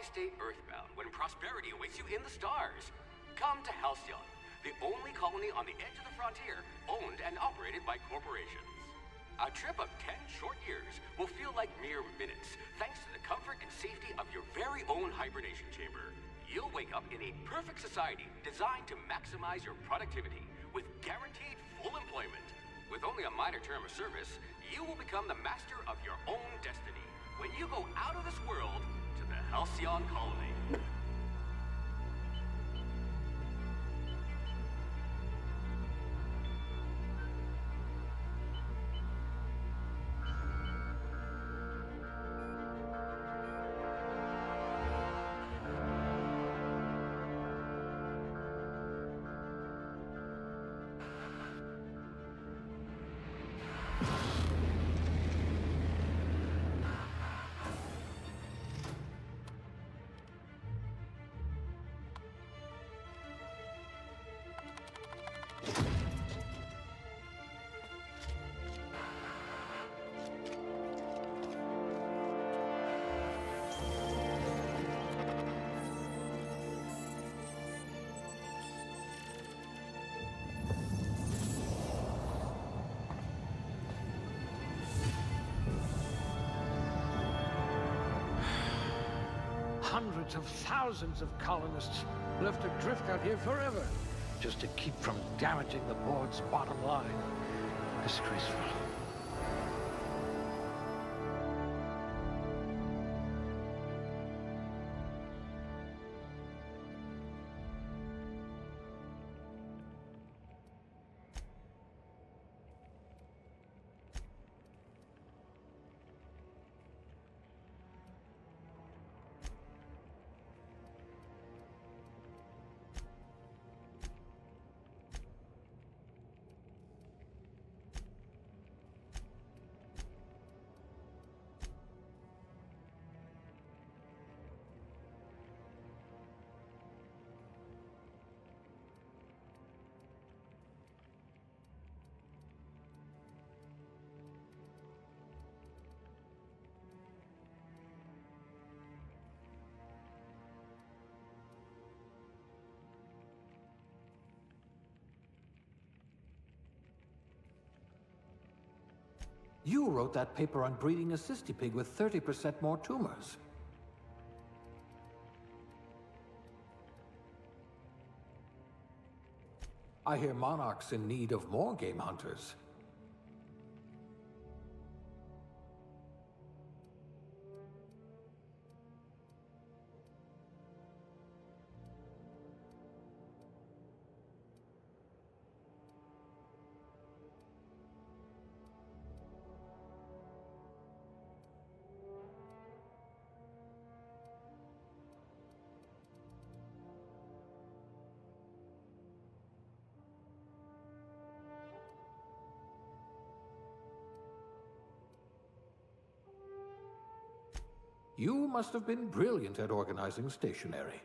stay earthbound when prosperity awaits you in the stars. Come to Halcyon, the only colony on the edge of the frontier, owned and operated by corporations. A trip of 10 short years will feel like mere minutes, thanks to the comfort and safety of your very own hibernation chamber. You'll wake up in a perfect society designed to maximize your productivity with guaranteed full employment. With only a minor term of service, you will become the master of your own destiny when you go out of this world to the Halcyon colony. Hundreds of thousands of colonists left adrift out here forever, just to keep from damaging the board's bottom line. Disgraceful. You wrote that paper on breeding a cystipig with 30% more tumors. I hear Monarch's in need of more game hunters. You must have been brilliant at organizing stationery.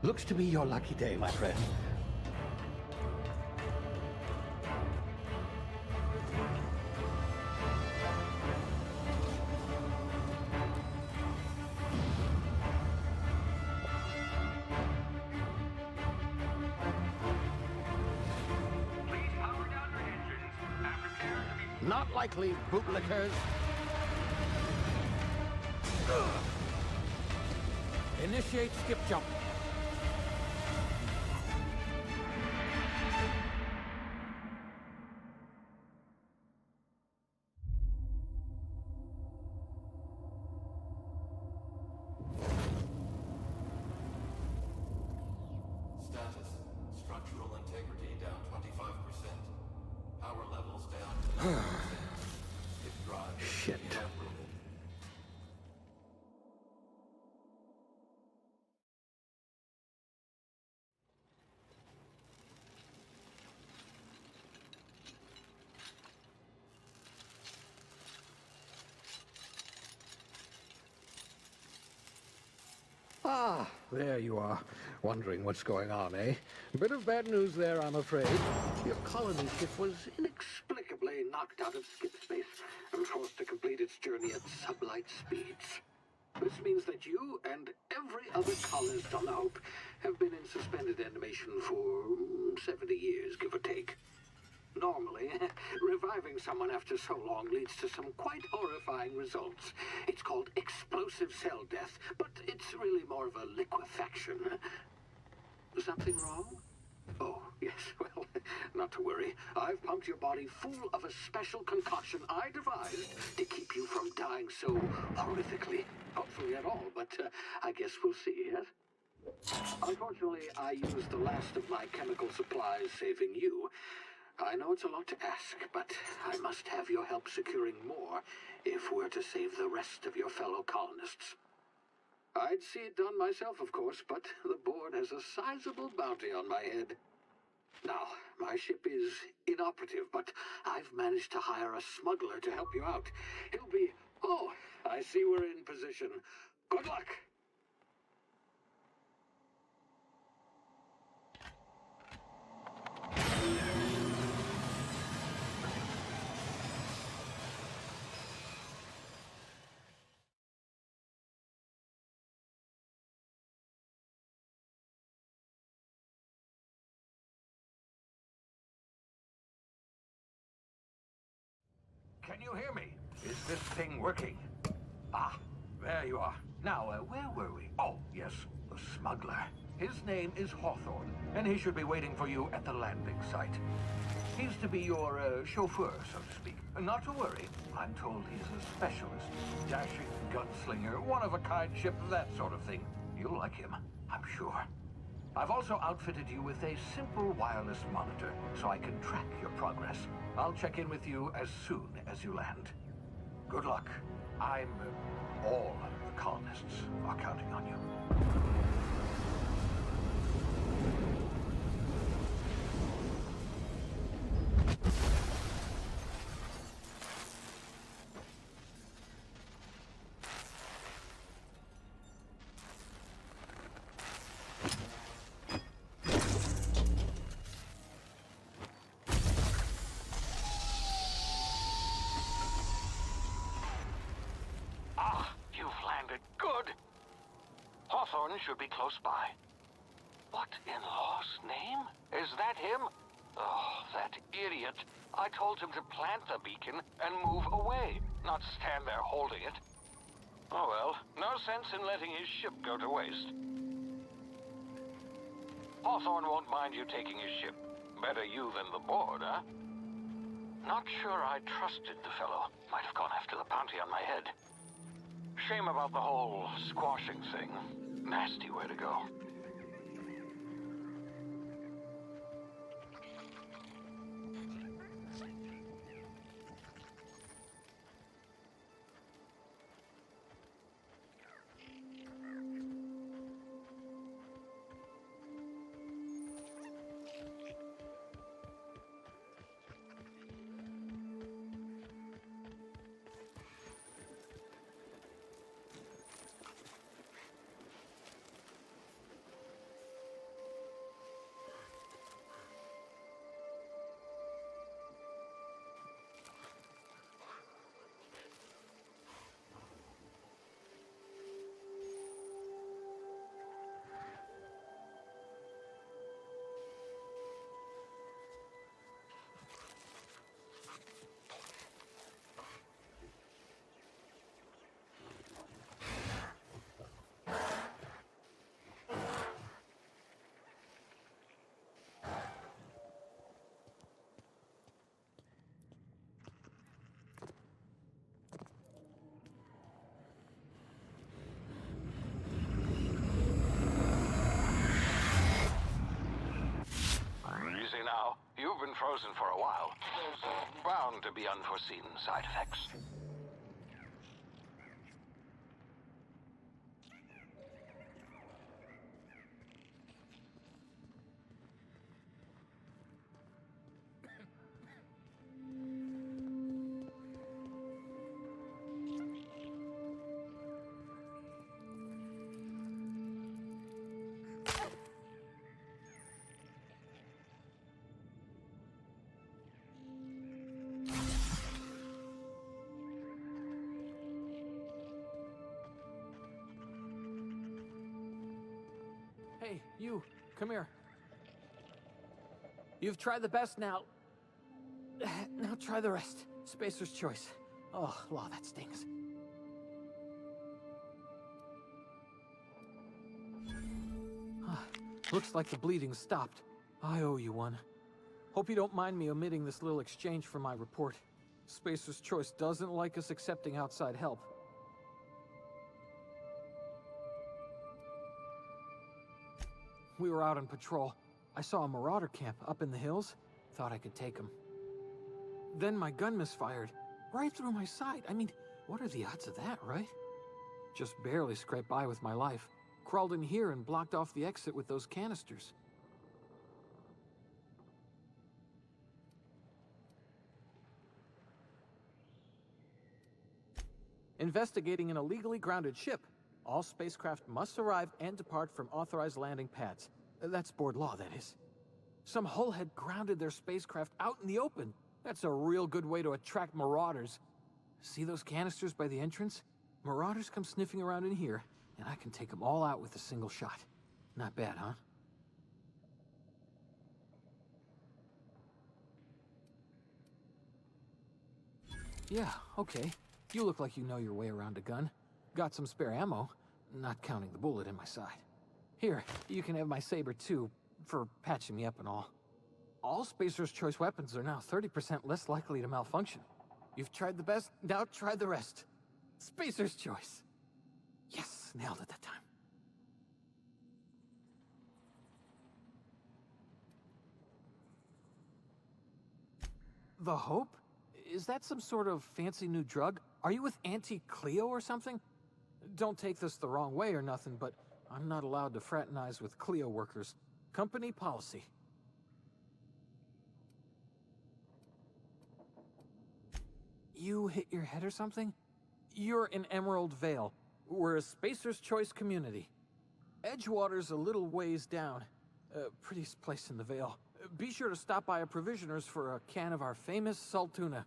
Looks to be your lucky day, my friend. Please power down your engines and prepare to be... Not likely, bootlickers. Initiate skip jump. Status. Structural integrity down 25%. Power levels down to 90%. Skip drive. Shit. Uprooted. Ah, there you are. Wondering what's going on, eh? A bit of bad news there, I'm afraid. Your colony ship was inexplicably knocked out of skip space and forced to complete its journey at sublight speeds. This means that you and every other colonist on the Hope have been in suspended animation for 70 years, give or take. Normally, reviving someone after so long leads to some quite horrifying results. It's called explosive cell death, but it's really more of a liquefaction. Something wrong? Oh, yes, well, not to worry. I've pumped your body full of a special concoction I devised to keep you from dying so horrifically. Hopefully at all, but I guess we'll see, yes? Unfortunately, I used the last of my chemical supplies saving you. I know it's a lot to ask, but I must have your help securing more if we're to save the rest of your fellow colonists. I'd see it done myself, of course, but the board has a sizable bounty on my head. Now, my ship is inoperative, but I've managed to hire a smuggler to help you out. He'll be... Oh, I see we're in position. Good luck! Can you hear me? Is this thing working? Ah, there you are. Now, where were we? Oh, yes, the smuggler. His name is Hawthorne, and he should be waiting for you at the landing site. He's to be your chauffeur, so to speak. Not to worry. I'm told he's a specialist. Dashing gunslinger, one-of-a-kind ship, that sort of thing. You'll like him, I'm sure. I've also outfitted you with a simple wireless monitor, so I can track your progress. I'll check in with you as soon as you land. Good luck. All the colonists are counting on you. Hawthorne should be close by. What in law's name? Is that him? Oh, that idiot. I told him to plant the beacon and move away, not stand there holding it. Oh well, no sense in letting his ship go to waste. Hawthorne won't mind you taking his ship. Better you than the board, huh? Not sure I trusted the fellow. Might have gone after the bounty on my head. Shame about the whole squashing thing. Nasty way to go. been frozen for a while. There's bound to be unforeseen side effects. Hey, you, come here. You've tried the best now. Now try the rest. Spacer's choice. Oh, law, that stings. Looks like the bleeding stopped. I owe you one. Hope you don't mind me omitting this little exchange from my report. Spacer's choice doesn't like us accepting outside help. We were out on patrol. I saw a marauder camp up in the hills. Thought I could take him. Then my gun misfired. Right through my side. I mean, what are the odds of that, right? Just barely scraped by with my life. Crawled in here and blocked off the exit with those canisters. Investigating an illegally grounded ship. All spacecraft must arrive and depart from authorized landing pads. That's board law, that is. Some hull had grounded their spacecraft out in the open. That's a real good way to attract marauders. See those canisters by the entrance? Marauders come sniffing around in here, and I can take them all out with a single shot. Not bad, huh? Yeah, okay. You look like you know your way around a gun. Got some spare ammo, not counting the bullet in my side. Here, you can have my saber too, for patching me up and all. All Spacer's choice weapons are now 30% less likely to malfunction. You've tried the best, now try the rest. Spacer's choice. Yes, nailed it that time. The Hope? Is that some sort of fancy new drug? Are you with Auntie Cleo or something? Don't take this the wrong way or nothing, but I'm not allowed to fraternize with Cleo workers. Company policy. You hit your head or something? You're in Emerald Vale. We're a Spacer's Choice community. Edgewater's a little ways down. Prettiest place in the Vale. Be sure to stop by a provisioner's for a can of our famous salt tuna.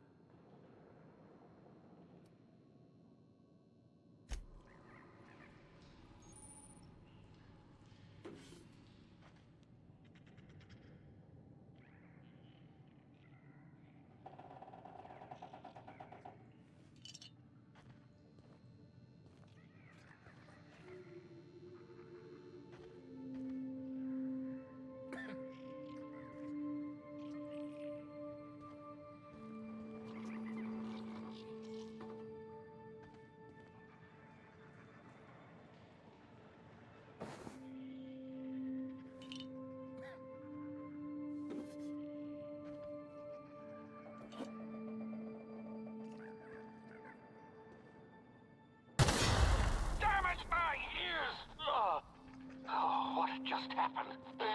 Just happened. Can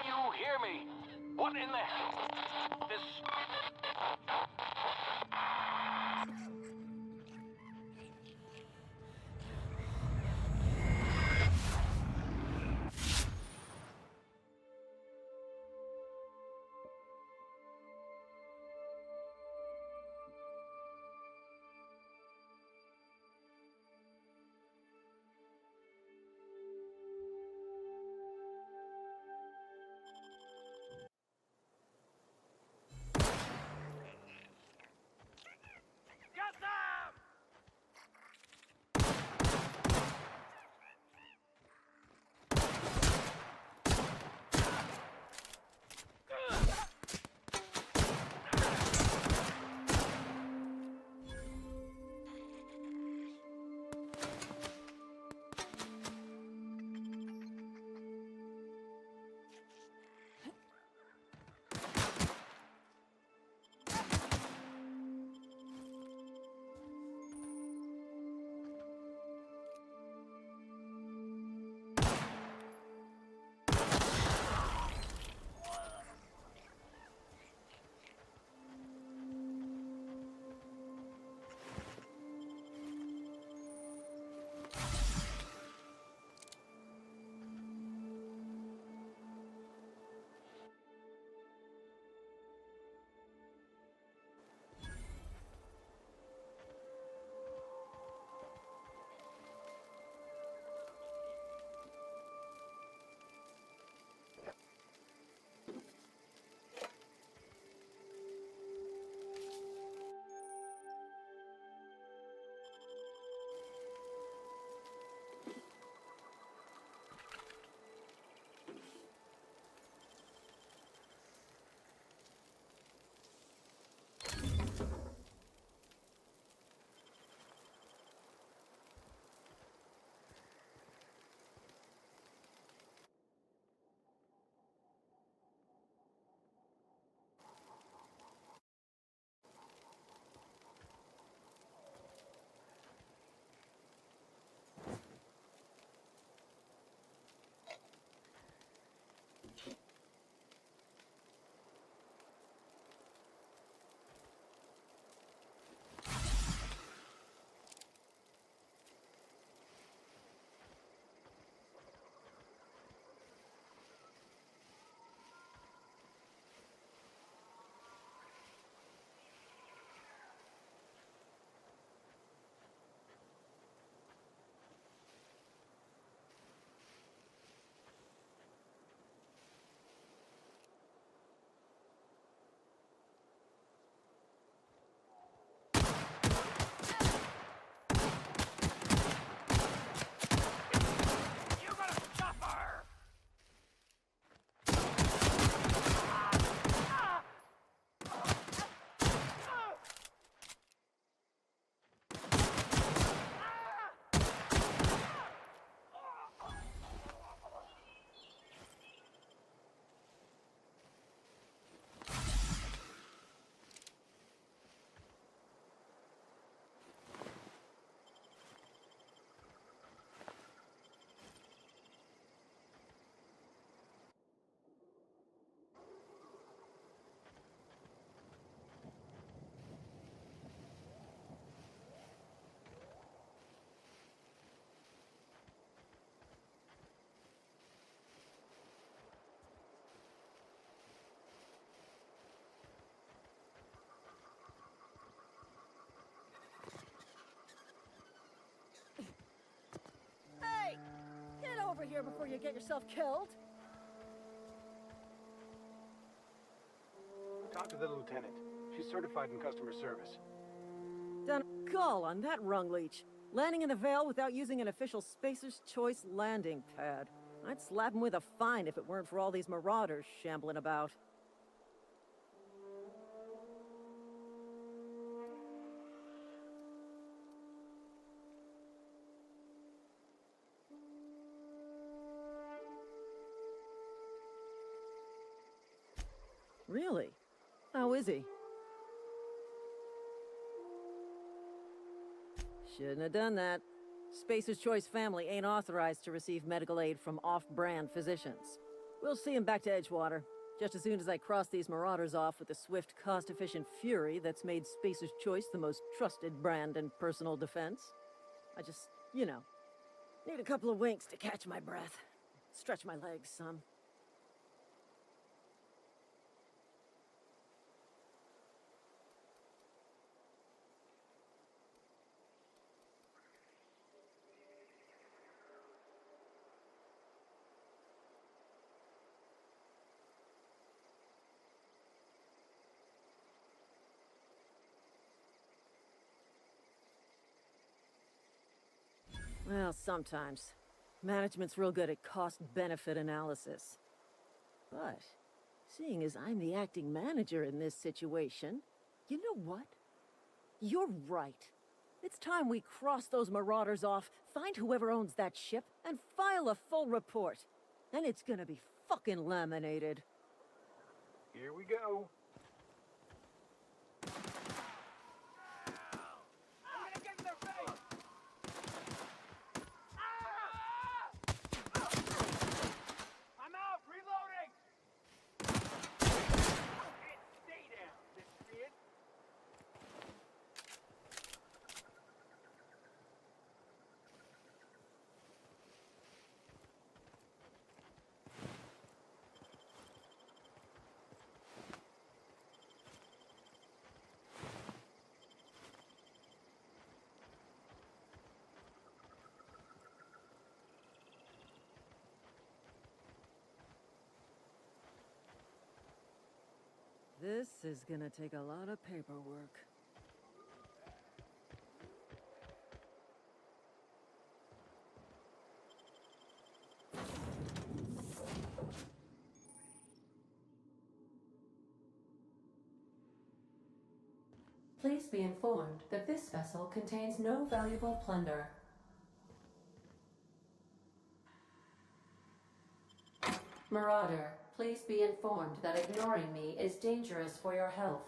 you hear me? What in the hell? This... over here before you get yourself killed. Talk to the lieutenant. She's certified in customer service. Done a gull on that rung leech. Landing in the Vale without using an official Spacer's Choice landing pad. I'd slap him with a fine if it weren't for all these marauders shambling about. Really? How is he? Shouldn't have done that. Spacer's Choice family ain't authorized to receive medical aid from off-brand physicians. We'll see him back to Edgewater, just as soon as I cross these marauders off with the swift, cost-efficient fury that's made Spacer's Choice the most trusted brand in personal defense. I just, you know, need a couple of winks to catch my breath. Stretch my legs some. Well, sometimes. Management's real good at cost-benefit analysis. But, seeing as I'm the acting manager in this situation, you know what? You're right. It's time we cross those marauders off, find whoever owns that ship, and file a full report. Then it's gonna be fucking laminated. Here we go. This is gonna take a lot of paperwork. Please be informed that this vessel contains no valuable plunder. Marauder, please be informed that ignoring me is dangerous for your health.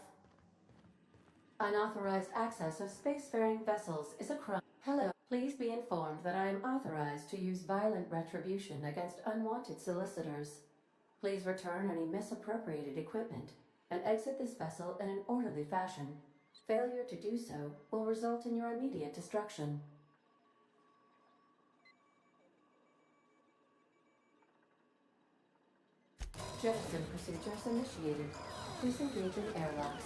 Unauthorized access of spacefaring vessels is a crime. Hello, please be informed that I am authorized to use violent retribution against unwanted solicitors. Please return any misappropriated equipment and exit this vessel in an orderly fashion. Failure to do so will result in your immediate destruction. Jettison procedures initiated. Disengaging airlocks.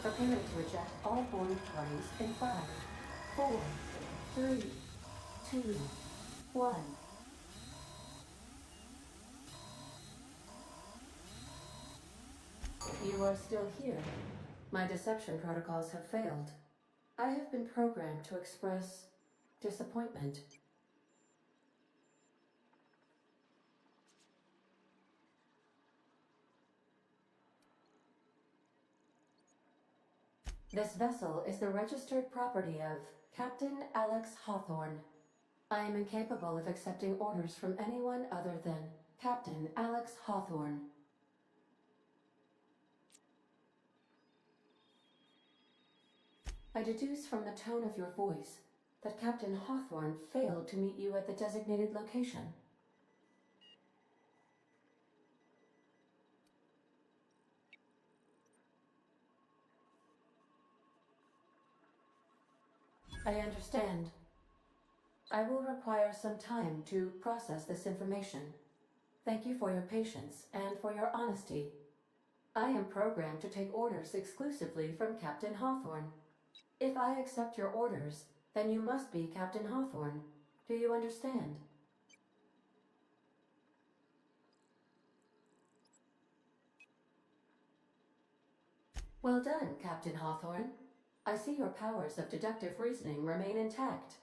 Preparing to eject all boarding parties in 5, 4, 3, 2, 1. You are still here. My deception protocols have failed. I have been programmed to express disappointment. This vessel is the registered property of Captain Alex Hawthorne. I am incapable of accepting orders from anyone other than Captain Alex Hawthorne. I deduce from the tone of your voice that Captain Hawthorne failed to meet you at the designated location. I understand. I will require some time to process this information. Thank you for your patience and for your honesty. I am programmed to take orders exclusively from Captain Hawthorne. If I accept your orders, then you must be Captain Hawthorne. Do you understand? Well done, Captain Hawthorne. I see your powers of deductive reasoning remain intact.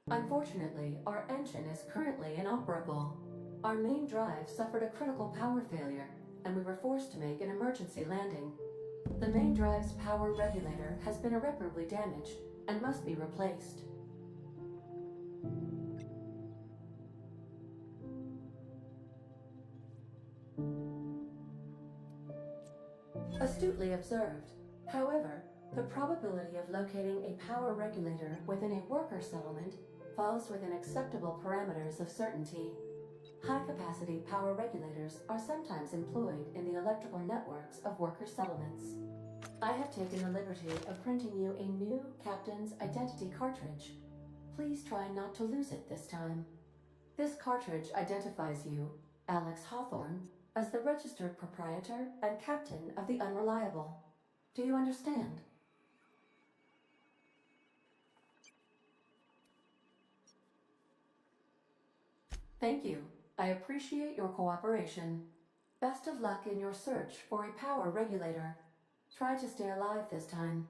Unfortunately, our engine is currently inoperable. Our main drive suffered a critical power failure, and we were forced to make an emergency landing. The main drive's power regulator has been irreparably damaged and must be replaced. Astutely observed. However, the probability of locating a power regulator within a worker settlement falls within acceptable parameters of certainty. High-capacity power regulators are sometimes employed in the electrical networks of worker settlements. I have taken the liberty of printing you a new Captain's Identity cartridge. Please try not to lose it this time. This cartridge identifies you, Alex Hawthorne, as the registered proprietor and captain of the Unreliable. Do you understand? Thank you. I appreciate your cooperation. Best of luck in your search for a power regulator. Try to stay alive this time.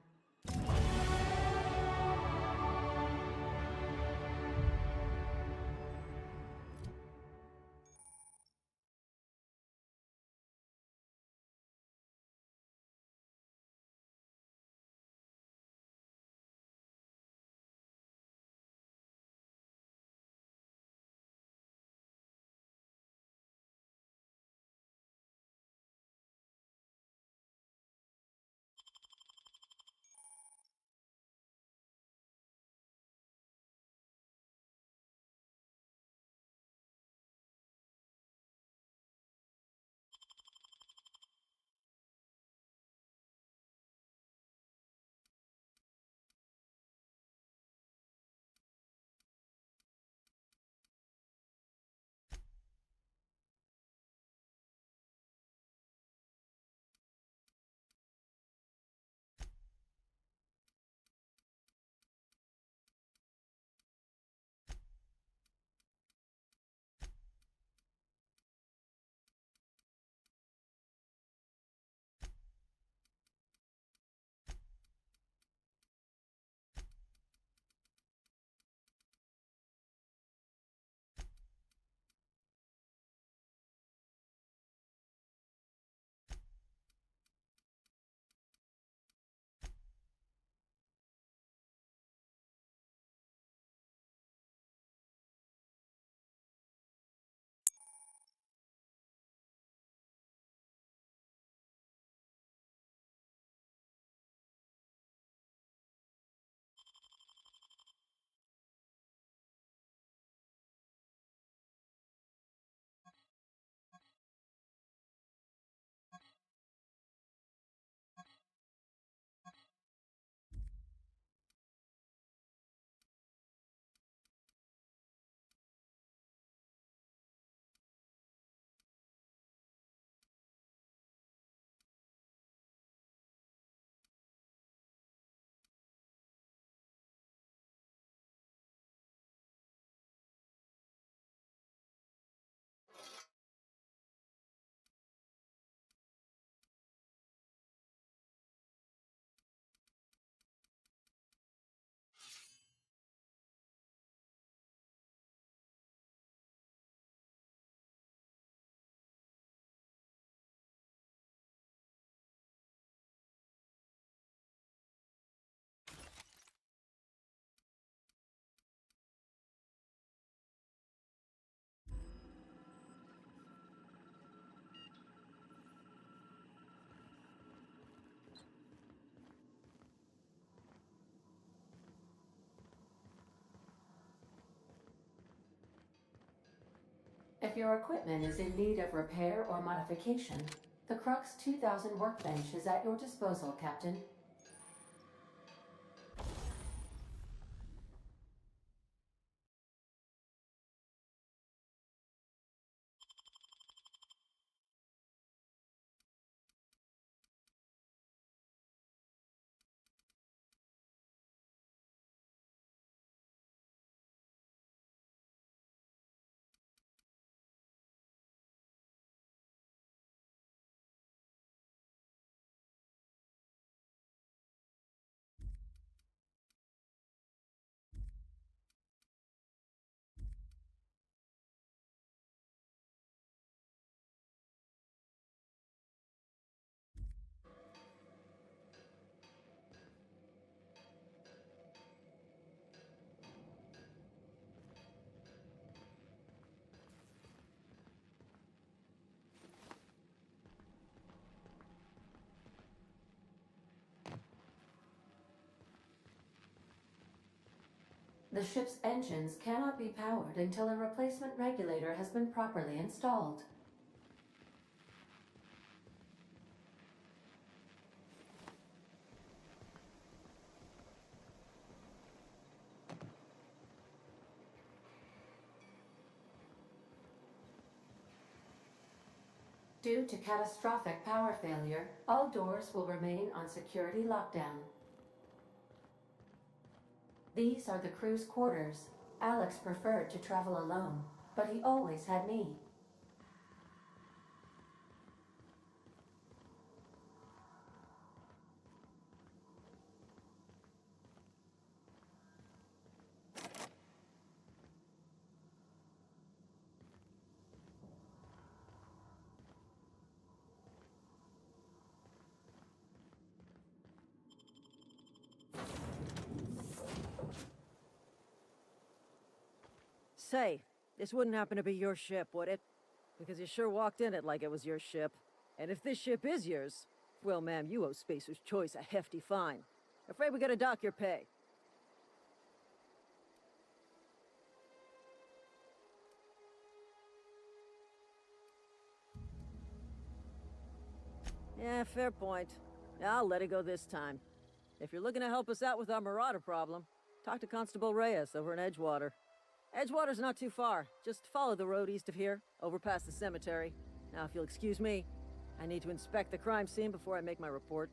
If your equipment is in need of repair or modification, the Crux 2000 workbench is at your disposal, Captain. The ship's engines cannot be powered until a replacement regulator has been properly installed. Due to catastrophic power failure, all doors will remain on security lockdown. These are the crew's quarters. Alex preferred to travel alone, but he always had me. Say, this wouldn't happen to be your ship, would it? Because you sure walked in it like it was your ship. And if this ship is yours, well, ma'am, you owe Spacer's Choice a hefty fine. Afraid we gotta dock your pay. Yeah, fair point. I'll let it go this time. If you're looking to help us out with our marauder problem, talk to Constable Reyes over in Edgewater. Edgewater's not too far. Just follow the road east of here, over past the cemetery. Now, if you'll excuse me, I need to inspect the crime scene before I make my report.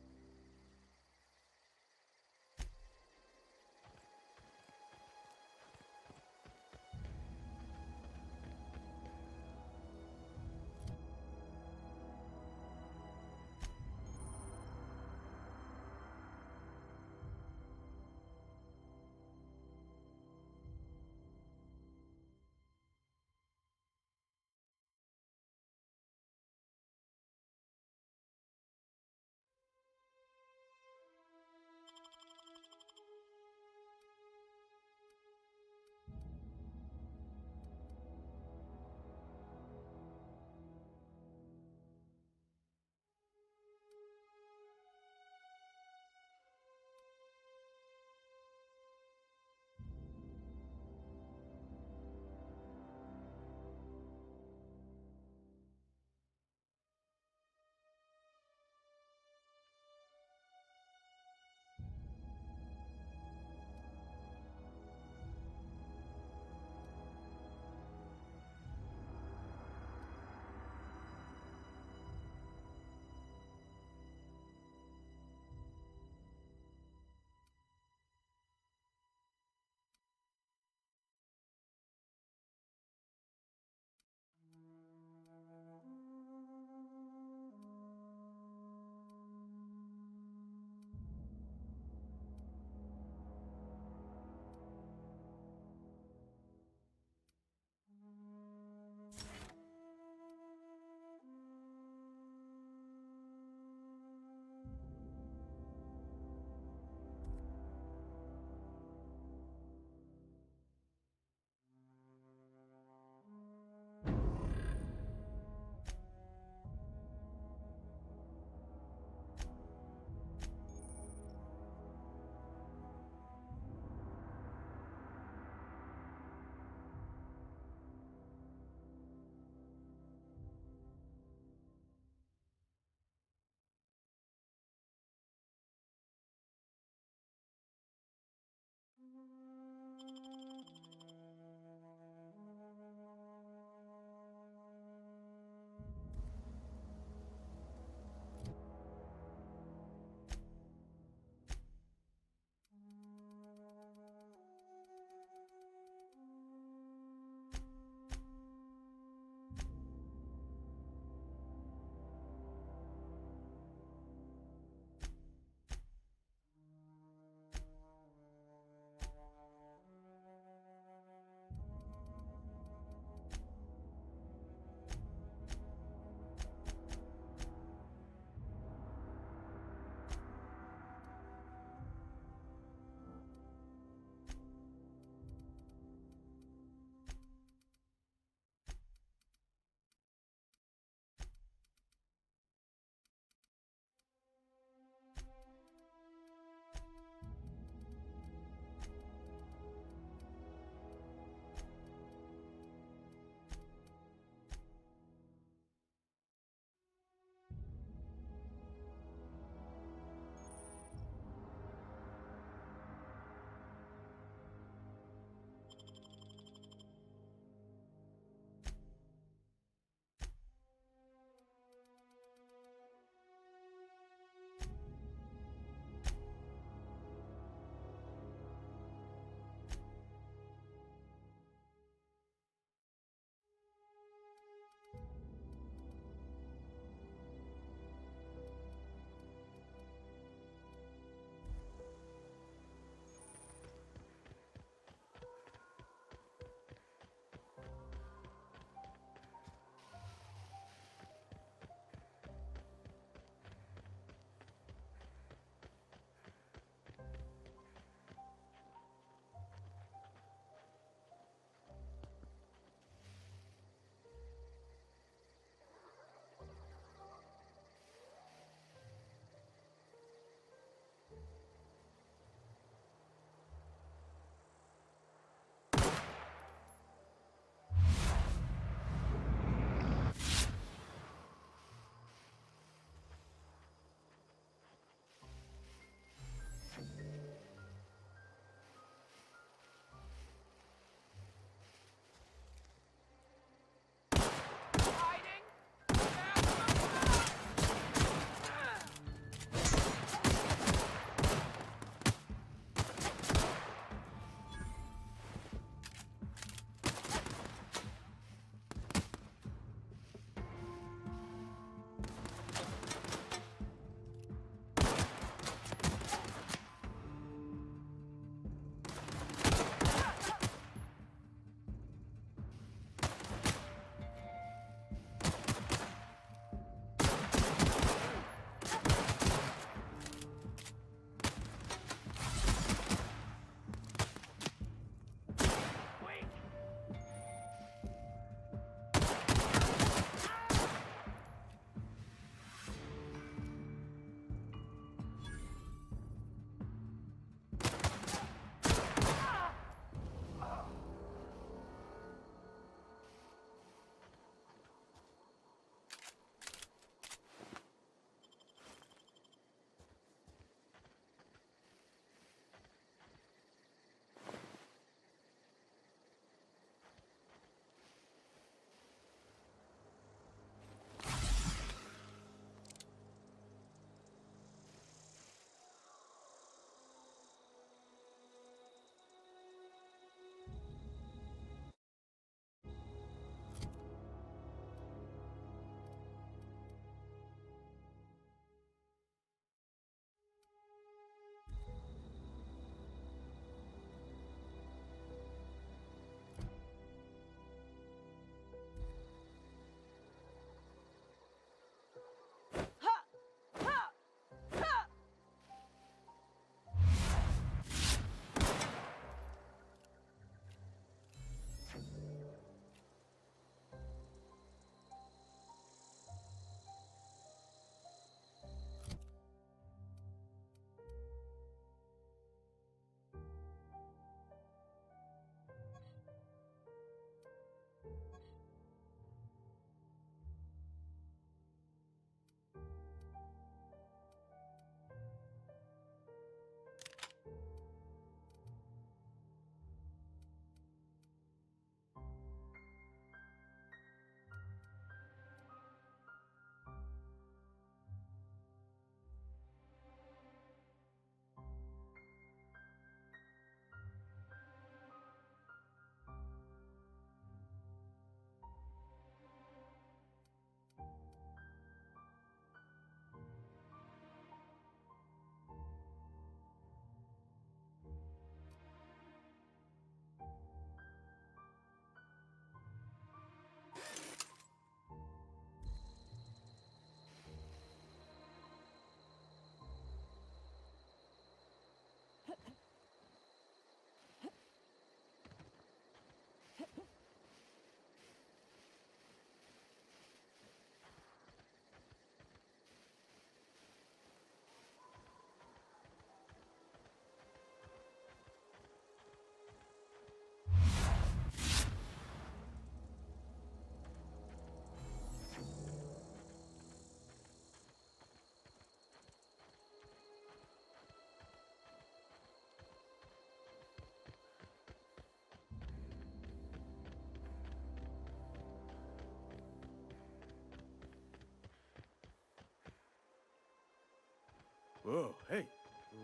Whoa, hey,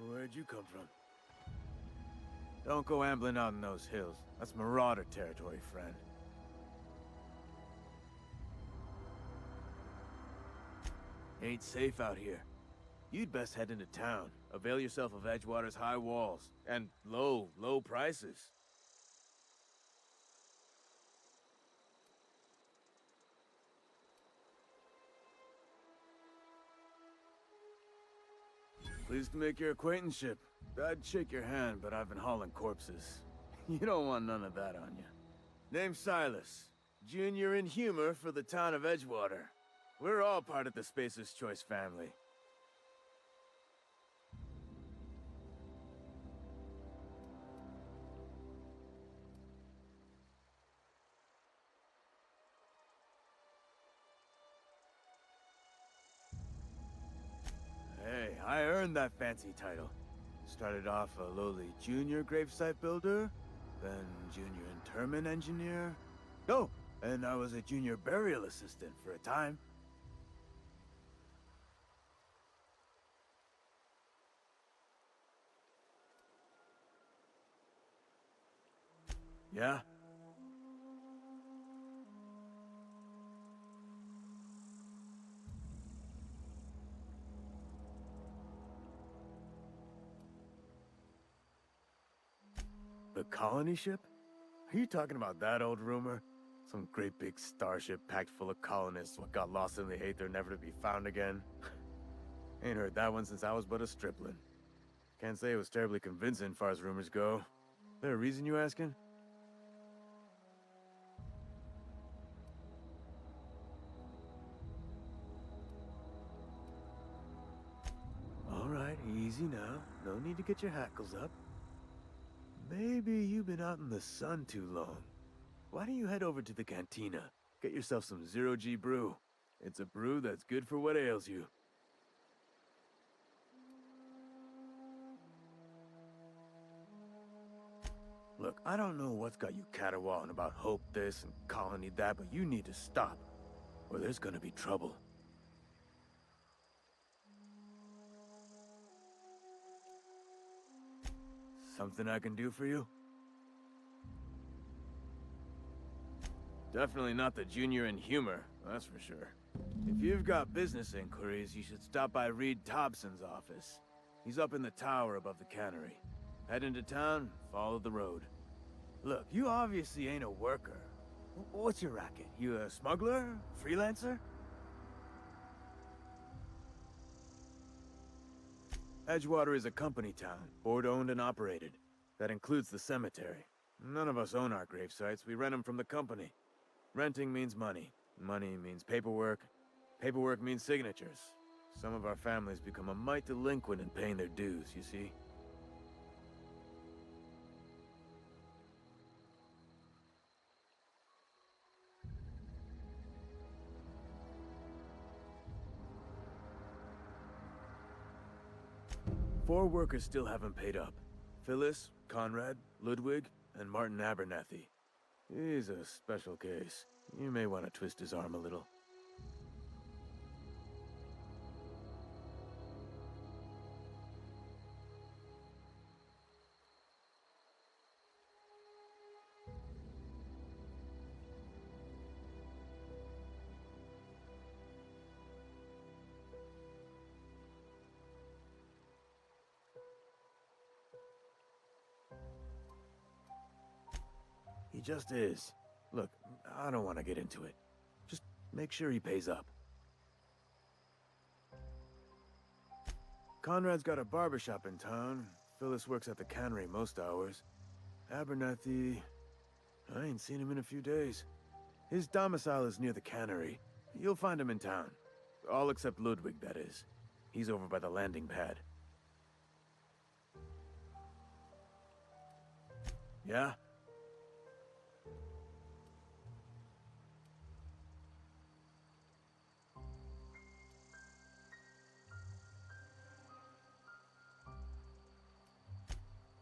where'd you come from? Don't go ambling out in those hills. That's marauder territory, friend. Ain't safe out here. You'd best head into town. Avail yourself of Edgewater's high walls and low prices. Pleased to make your acquaintanceship. I'd shake your hand, but I've been hauling corpses. You don't want none of that on you. Name's Silas. Junior in humor for the town of Edgewater. We're all part of the Spacer's Choice family. Hey, I earned that fancy title. Started off a lowly junior gravesite builder, then junior interment engineer. Oh, and I was a junior burial assistant for a time. Yeah? The colony ship? Are you talking about that old rumor? Some great big starship packed full of colonists what got lost in the Aether never to be found again? Ain't heard that one since I was but a stripling. Can't say it was terribly convincing far as rumors go. There a reason you asking? Alright, easy now. No need to get your hackles up. Maybe you've been out in the sun too long. Why don't you head over to the cantina? Get yourself some zero-G brew. It's a brew that's good for what ails you. Look, I don't know what's got you caterwauling about hope this and colony that, but you need to stop, or there's gonna be trouble. Something I can do for you? Definitely not the junior in humor, that's for sure. If you've got business inquiries, you should stop by Reed Thompson's office. He's up in the tower above the cannery. Head into town, follow the road. Look, you obviously ain't a worker. What's your racket? You a smuggler? Freelancer? Edgewater is a company town, board-owned and operated. That includes the cemetery. None of us own our grave sites, we rent them from the company. Renting means money. Money means paperwork. Paperwork means signatures. Some of our families become a mite delinquent in paying their dues, you see? Four workers still haven't paid up. Phyllis, Conrad, Ludwig, and Martin Abernathy. He's a special case. You may want to twist his arm a little. He just is. Look, I don't want to get into it. Just make sure he pays up. Conrad's got a barbershop in town. Phyllis works at the cannery most hours. Abernathy... I ain't seen him in a few days. His domicile is near the cannery. You'll find him in town. All except Ludwig, that is. He's over by the landing pad. Yeah?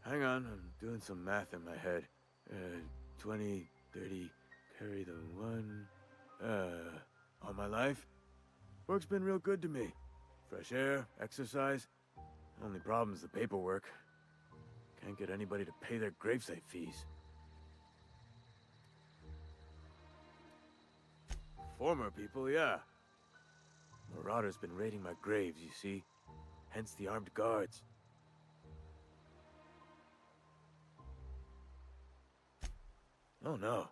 Hang on, I'm doing some math in my head. 20, 30, carry the 1... all my life? Work's been real good to me. Fresh air, exercise. Only problem's the paperwork. Can't get anybody to pay their gravesite fees. Former people, yeah. Marauders been raiding my graves, you see. Hence the armed guards. Oh no.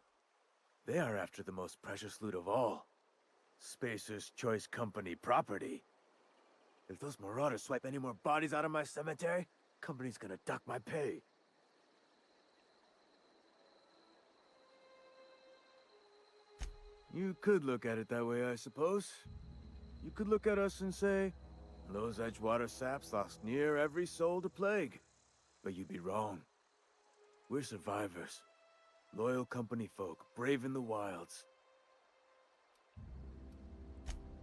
They are after the most precious loot of all. Spacer's Choice Company property. If those marauders swipe any more bodies out of my cemetery, company's gonna dock my pay. You could look at it that way, I suppose. You could look at us and say, those Edgewater saps lost near every soul to plague. But you'd be wrong. We're survivors. Loyal company folk, brave in the wilds.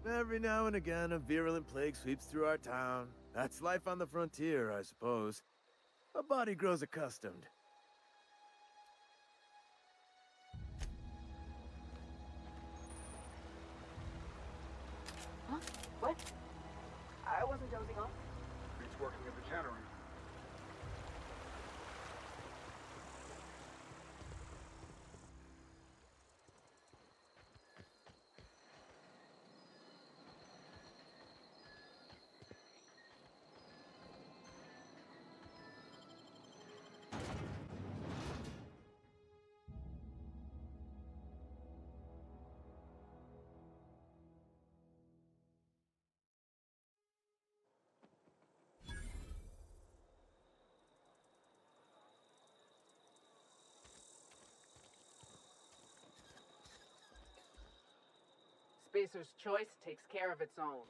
Every now and again, a virulent plague sweeps through our town. That's life on the frontier, I suppose. A body grows accustomed. Huh? What? I wasn't dozing off. It's working at the cannery. Spacer's Choice takes care of its own.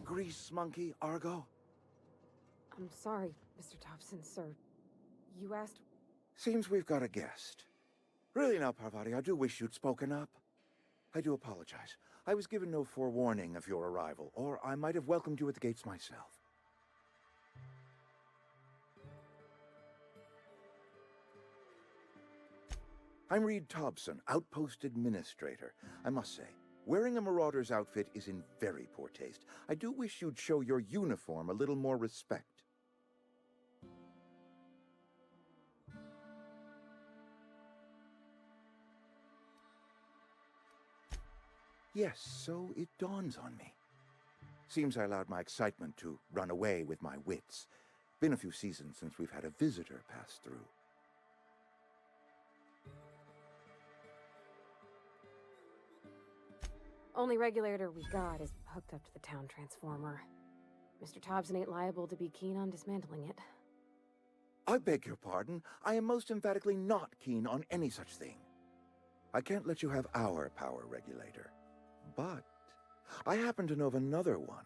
Grease monkey, Argo? I'm sorry, Mr. Thompson, sir. You asked... Seems we've got a guest. Really now, Parvati, I do wish you'd spoken up. I do apologize. I was given no forewarning of your arrival, or I might have welcomed you at the gates myself. I'm Reed Thompson, Outpost Administrator. I must say, wearing a Marauder's outfit is in very poor taste. I do wish you'd show your uniform a little more respect. Yes, so it dawns on me. Seems I allowed my excitement to run away with my wits. Been a few seasons since we've had a visitor pass through. Only regulator we got is hooked up to the town transformer. Mr. Thompson ain't liable to be keen on dismantling it. I beg your pardon. I am most emphatically not keen on any such thing. I can't let you have our power regulator. But I happen to know of another one,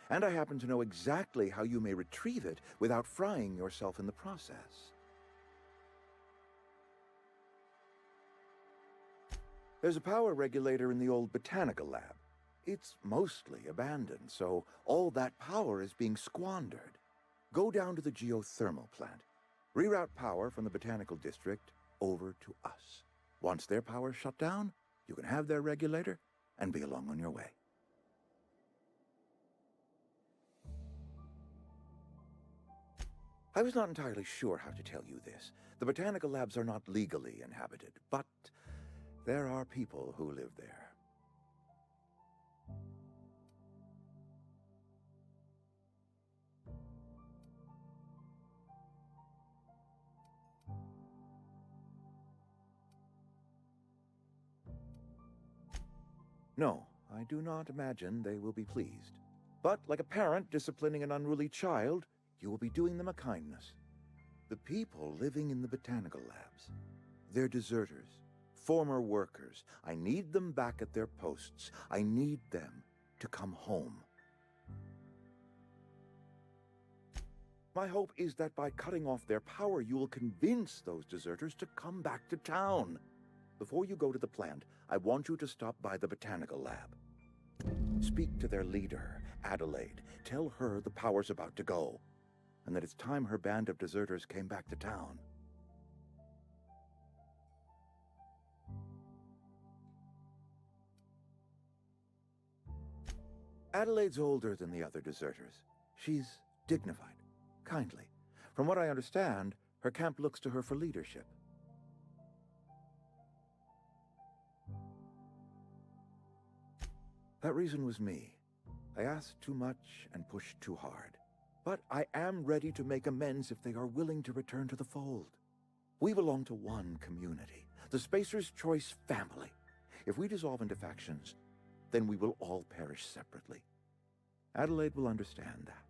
and I happen to know exactly how you may retrieve it without frying yourself in the process. There's a power regulator in the old botanical lab. It's mostly abandoned, so all that power is being squandered. Go down to the geothermal plant. Reroute power from the botanical district over to us. Once their power's shut down, you can have their regulator and be along on your way. I was not entirely sure how to tell you this. The botanical labs are not legally inhabited, but there are people who live there. No, I do not imagine they will be pleased. But like a parent disciplining an unruly child, you will be doing them a kindness. The people living in the botanical labs, they're deserters, former workers. I need them back at their posts. I need them to come home. My hope is that by cutting off their power, you will convince those deserters to come back to town. Before you go to the plant, I want you to stop by the botanical lab. Speak to their leader, Adelaide. Tell her the power's about to go, and that it's time her band of deserters came back to town. Adelaide's older than the other deserters. She's dignified, kindly. From what I understand, her camp looks to her for leadership. That reason was me. I asked too much and pushed too hard. But I am ready to make amends if they are willing to return to the fold. We belong to one community, the Spacer's Choice family. If we dissolve into factions, then we will all perish separately. Adelaide will understand that.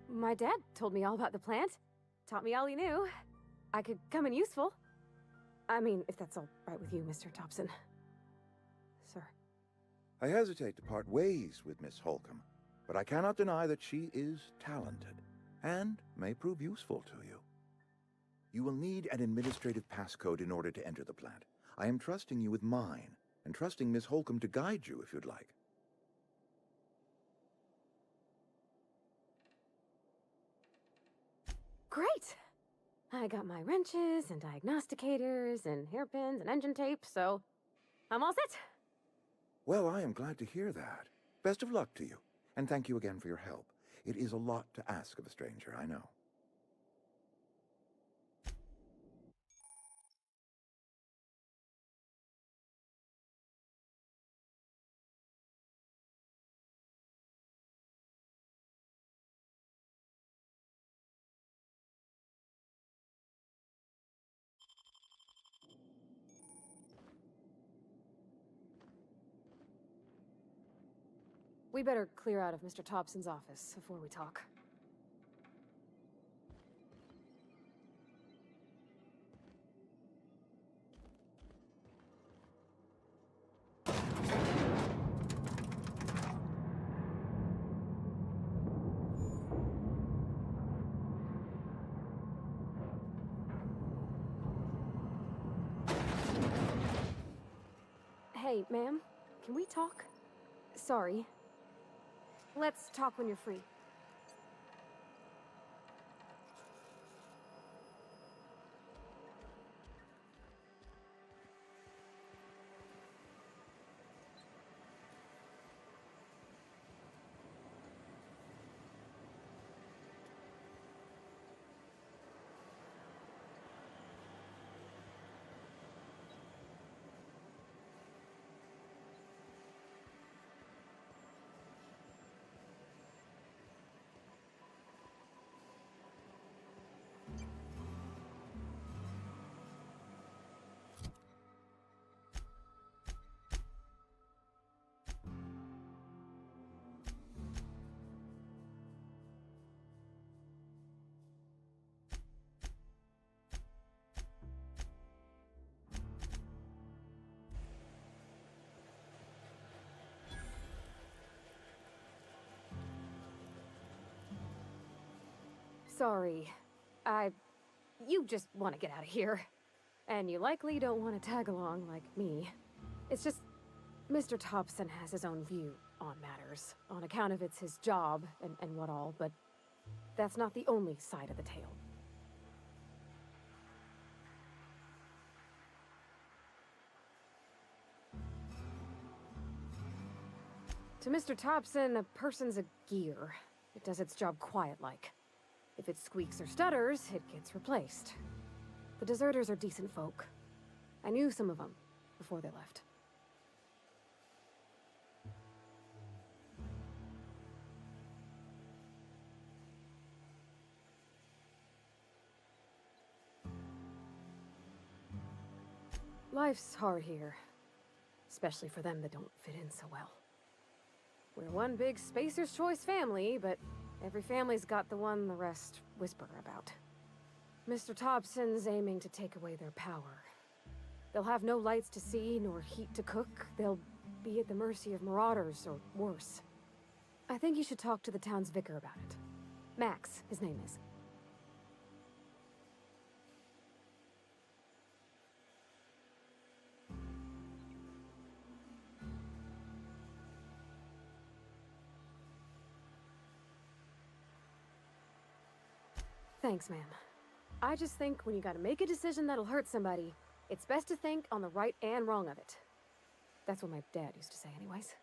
My dad told me all about the plant. Taught me all he knew. I could come in useful. I mean, if that's all right with you, Mr. Thompson. Sir. I hesitate to part ways with Miss Holcomb, but I cannot deny that she is talented and may prove useful to you. You will need an administrative passcode in order to enter the plant. I am trusting you with mine, and trusting Miss Holcomb to guide you if you'd like. Great! I got my wrenches and diagnosticators and hairpins and engine tape, so I'm all set. Well, I am glad to hear that. Best of luck to you, and thank you again for your help. It is a lot to ask of a stranger, I know. We better clear out of Mr. Thompson's office before we talk. Hey, ma'am, can we talk? Sorry. Let's talk when you're free. Sorry. You just want to get out of here. And you likely don't want to tag along like me. It's just, Mr. Thompson has his own view on matters, on account of it's his job and what all, but that's not the only side of the tale. To Mr. Thompson, a person's a gear. It does its job quiet-like. If it squeaks or stutters, it gets replaced. The deserters are decent folk. I knew some of them before they left. Life's hard here, especially for them that don't fit in so well. We're one big Spacer's Choice family, but every family's got the one the rest whisper about. Mr. Thompson's aiming to take away their power. They'll have no lights to see, nor heat to cook. They'll be at the mercy of marauders, or worse. I think you should talk to the town's vicar about it. Max, his name is. Thanks, ma'am. I just think when you gotta make a decision that'll hurt somebody, it's best to think on the right and wrong of it. That's what my dad used to say anyways.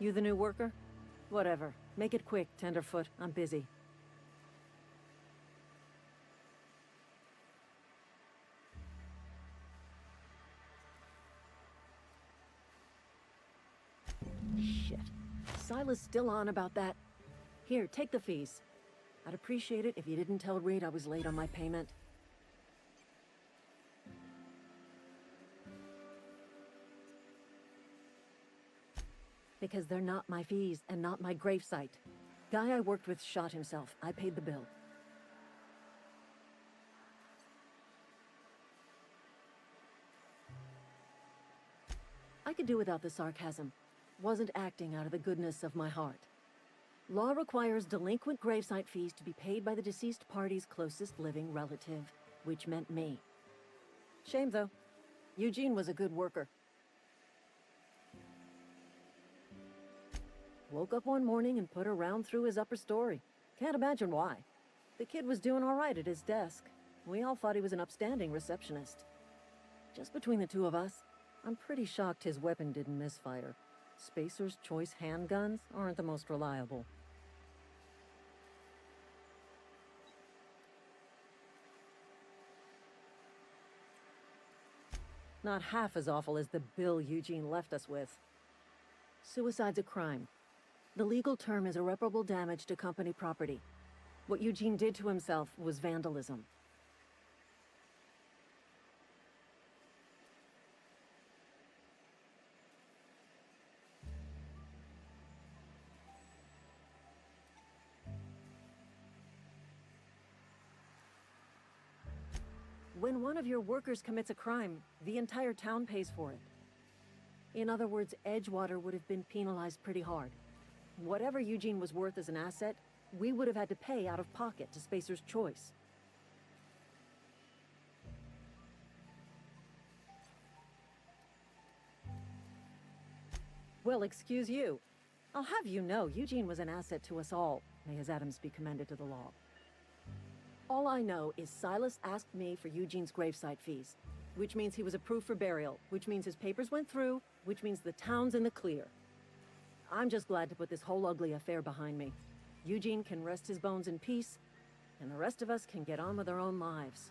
You the new worker? Whatever. Make it quick, Tenderfoot. I'm busy. Shit. Silas still on about that. Here, take the fees. I'd appreciate it if you didn't tell Reed I was late on my payment. Because they're not my fees and not my gravesite. Guy I worked with shot himself. I paid the bill. I could do without the sarcasm. Wasn't acting out of the goodness of my heart. Law requires delinquent gravesite fees to be paid by the deceased party's closest living relative, which meant me. Shame, though. Eugene was a good worker. Woke up one morning and put a round through his upper story. Can't imagine why. The kid was doing all right at his desk. We all thought he was an upstanding receptionist. Just between the two of us, I'm pretty shocked his weapon didn't misfire. Spacer's Choice handguns aren't the most reliable. Not half as awful as the bill Eugene left us with. Suicide's a crime. The legal term is irreparable damage to company property. What Eugene did to himself was vandalism. When one of your workers commits a crime, the entire town pays for it. In other words, Edgewater would have been penalized pretty hard. Whatever Eugene was worth as an asset, we would have had to pay out of pocket to Spacer's Choice. Well, excuse you. I'll have you know, Eugene was an asset to us all. May his atoms be commended to the law. All I know is Silas asked me for Eugene's gravesite fees, which means he was approved for burial, which means his papers went through, which means the town's in the clear. I'm just glad to put this whole ugly affair behind me. Eugene can rest his bones in peace, and the rest of us can get on with our own lives.